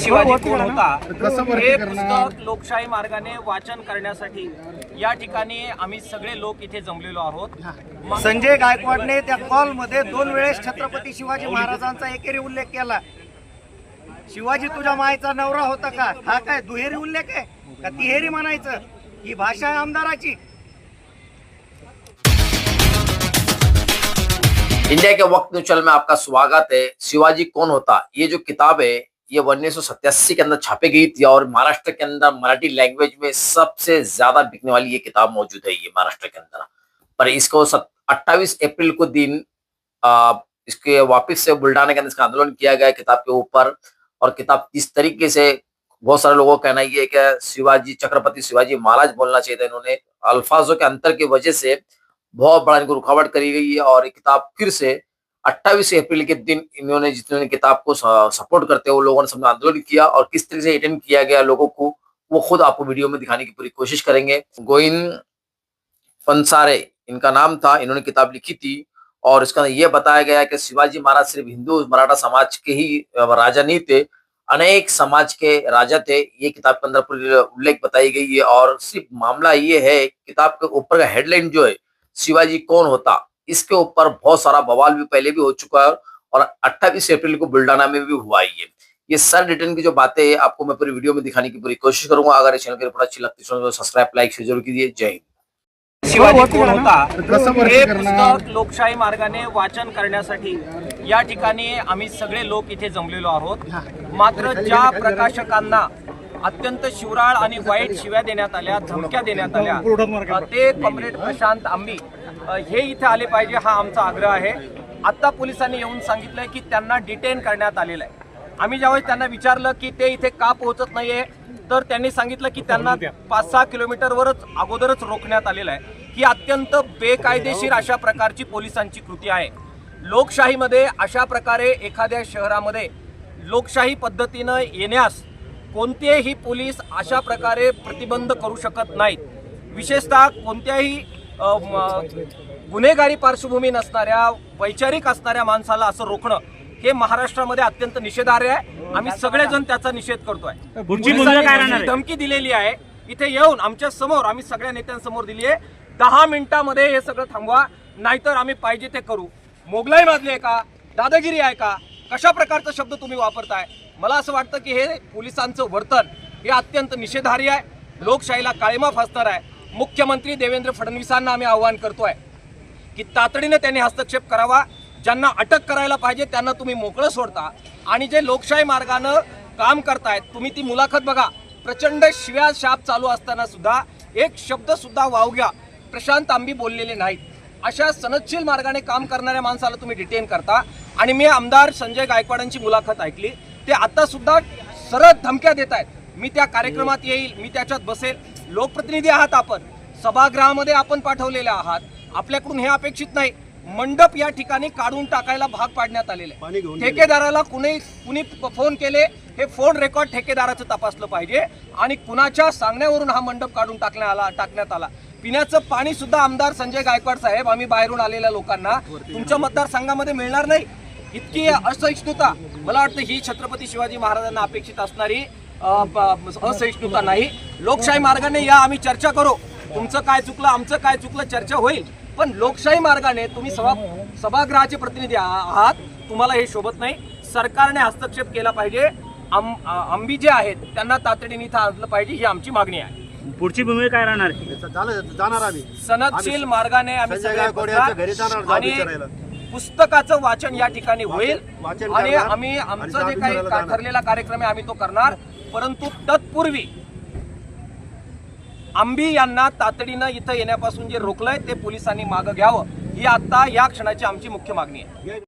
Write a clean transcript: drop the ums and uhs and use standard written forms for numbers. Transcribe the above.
शिवाजी कोण होता हे पुस्तक लोकशाही मार्गाने वाचन करण्यासाठी या ठिकाणी आम्ही सगळे लोक इथे जमलेलो आहोत। संजय गायकवाडने त्या कॉल मध्ये 2 वेळेस छत्रपती शिवाजी महाराजांचा एकेरी उल्लेख केला। शिवाजी तुझ्या मायेचा नवरा होता का, हा काय दुहेरी उल्लेख आहे का तिहेरी म्हणायचं? ही भाषा आहे आमदाराची। इंडिया के वक्त न्यूज़ में आपका स्वागत है। शिवाजी कौन होता, ये जो किताब है ये 1987 के अंदर छापी गई थी और महाराष्ट्र के अंदर मराठी लैंग्वेज में सबसे ज्यादा बिकने वाली ये किताब मौजूद है ये महाराष्ट्र के अंदर। पर इसको 28 अप्रैल को दिन इसके वापस से बुल्ढाना के अंदर इसका आंदोलन किया गया किताब के ऊपर। और किताब इस तरीके से बहुत सारे लोगों का कहना ये है कि शिवाजी छत्रपति शिवाजी महाराज बोलना चाहिए था, इन्होंने अल्फाजों के अंतर की वजह से बहुत बड़ा इनको रुकावट करी गई है। और ये किताब फिर से 28 अप्रैल के दिन इन्होंने जितने किताब को सपोर्ट करते हुए लोगों ने सामने आंदोलन किया और किस तरह से अटेंड किया गया लोगों को, वो खुद आपको वीडियो में दिखाने की पूरी कोशिश करेंगे। गोविंद पंसारे इनका नाम था, इन्होंने किताब लिखी थी और इसका ये बताया गया कि शिवाजी महाराज सिर्फ हिंदू मराठा समाज के ही राजा नहीं थे, अनेक समाज के राजा थे। ये किताब के अंदर पूरी उल्लेख बताई गई है। और सिर्फ मामला ये है किताब के ऊपर का हेडलाइन जो है शिवाजी कौन होता, इसके ऊपर बहुत सारा बवाल भी पहले भी हो चुका है और 28 अप्रैल को बुल्ढाना में भी हुआ ही है। ये सर रिटर्न की जो बातें हैं आपको मैं पूरी वीडियो में दिखाने की पूरी कोशिश करूंगा। अगर इस चैनल की रिपोर्ट अच्छी लगती है तो सब्सक्राइब लाइक शेयर जरूर कीजिए। जय हिंद। शिवाजी कोण होता हे पुस्तक लोकशाही मार्गाने वाचन करण्यासाठी या ठिकाणी आम्ही सगळे लोक इथे जमलेलो आहोत। मात्र ज्या प्रकाशकांना अत्यंत शिवराळ आणि वाईट शिव्या देण्यात आल्या, धमक्या देण्यात आल्या, ते कॉम्रेड प्रशांत आंबी हे इथे आले पाहिजे हा आमचा आग्रह आहे। आता पोलिसांनी येऊन सांगितलंय की त्यांना डिटेन करण्यात आलेलं आहे। आम्ही ज्यावेळेस त्यांना विचारलं की ते इथे का पोहोचत नाहीये तर त्यांनी सांगितलं की त्यांना 5-6 किलोमीटरवरच अगोदरच रोखण्यात आलेलं आहे। ही अत्यंत बेकायदेशीर अशा प्रकारची पोलिसांची कृती आहे। लोकशाहीमध्ये अशा प्रकारे एखाद्या शहरामध्ये लोकशाही पद्धतीनं येण्यास कोणतेही पोलीस अशा प्रकारे प्रतिबंध करू शकत नाहीत। विशेषतः कोणत्याही गुन्हेगारी पार्श्वभूमी नसणाऱ्या वैचारिक असणाऱ्या माणसाला असं रोखणं हे महाराष्ट्रामध्ये अत्यंत निषेधार्ह आहे। आम्ही सगळेजण त्याचा निषेध करतोय। धमकी दिलेली आहे इथे येऊन आमच्या समोर, आम्ही सगळ्या नेत्यांसमोर दिली आहे, 10 मिनिटांमध्ये हे सगळं थांबवा नाहीतर आम्ही पाहिजे ते करू। मोगलाई माजली आहे का, दादागिरी आहे का, कशा प्रकारचा शब्द तुम्ही वापरताय? मला असं वाटतं की हे पोलिसांचं वर्तन हे अत्यंत निषेधार्ह आहे, लोकशाहीला काळिमा फासणार आहे। मुख्यमंत्री देवेंद्र फडणवीसांना आम्ही आवाहन करतोय की तातडीने त्यांनी हस्तक्षेप करावा। ज्यांना अटक करायला पाहिजे त्यांना तुम्ही मोकळं सोडता आणि जे लोकशाही मार्गाने काम करतायत तुम्ही ती मुलाखत बघा। प्रचंड शिव्या शाप चालू असताना सुद्धा एक शब्द सुद्धा वावग्या प्रशांत आंबी बोललेले नाहीत। अशा सनदशील मार्गाने काम करणाऱ्या माणसाला तुम्ही डिटेन करता। आणि मी आमदार संजय गायकवाडांची मुलाखत ऐकली, ते आता सुद्धा सरळ धमक्या देत आहेत। मी त्या कार्यक्रमात येईल, मी त्याच्यात बसेल। लोकप्रतिनिधी आहात आपण, सभागृहामध्ये आपण पाठवलेले आहात, आपल्याकडून हे अपेक्षित नाही। मंडप या ठिकाणी काढून टाकायला भाग पाडण्यात आलेले आहे। ठेकेदाराला कुणी फोन केले हे फोन रेकॉर्ड ठेकेदाराचं तपासलं पाहिजे आणि कुणाच्या सांगण्यावरून हा मंडप काढून टाकण्यात आला। पिण्याचं पाणी सुद्धा आमदार संजय गायकवाड साहेब, आम्ही बाहेरून आलेल्या लोकांना तुमच्या मतदारसंघामध्ये मिळणार नाही, इतकी असहिष्णुता मला वाटतं ही छत्रपती शिवाजी महाराजांना अपेक्षित असणारी असहिष्णुता नाही। लोकशाही मार्गाने या, आम्ही चर्चा करू, तुमचं काय चुकलं आमचं काय चुकलं चर्चा होईल, पण लोकशाही मार्गाने तुम्ही सभागृहाचे प्रतिनिधी आहात, तुम्हाला हे शोभत नाही। सरकारने हस्तक्षेप केला पाहिजे। आंबी जे आहेत त्यांना तातडीने इथं आणलं पाहिजे ही आमची मागणी आहे। पुढची भूमिका काय राहणार? जाणार आम्ही सनदशील मार्गाने आम्ही आणि पुस्तकाचं वाचन या ठिकाणी होईल आणि आम्ही आमचं जे काही ठरलेला कार्यक्रम आहे आम्ही तो करणार। परंतु तत्पूर्वी आंबी यांना तातडीनं इथं येण्यापासून जे रोखलंय ते पोलिसांनी मागं घ्यावं ही आता या क्षणाची आमची मुख्य मागणी आहे।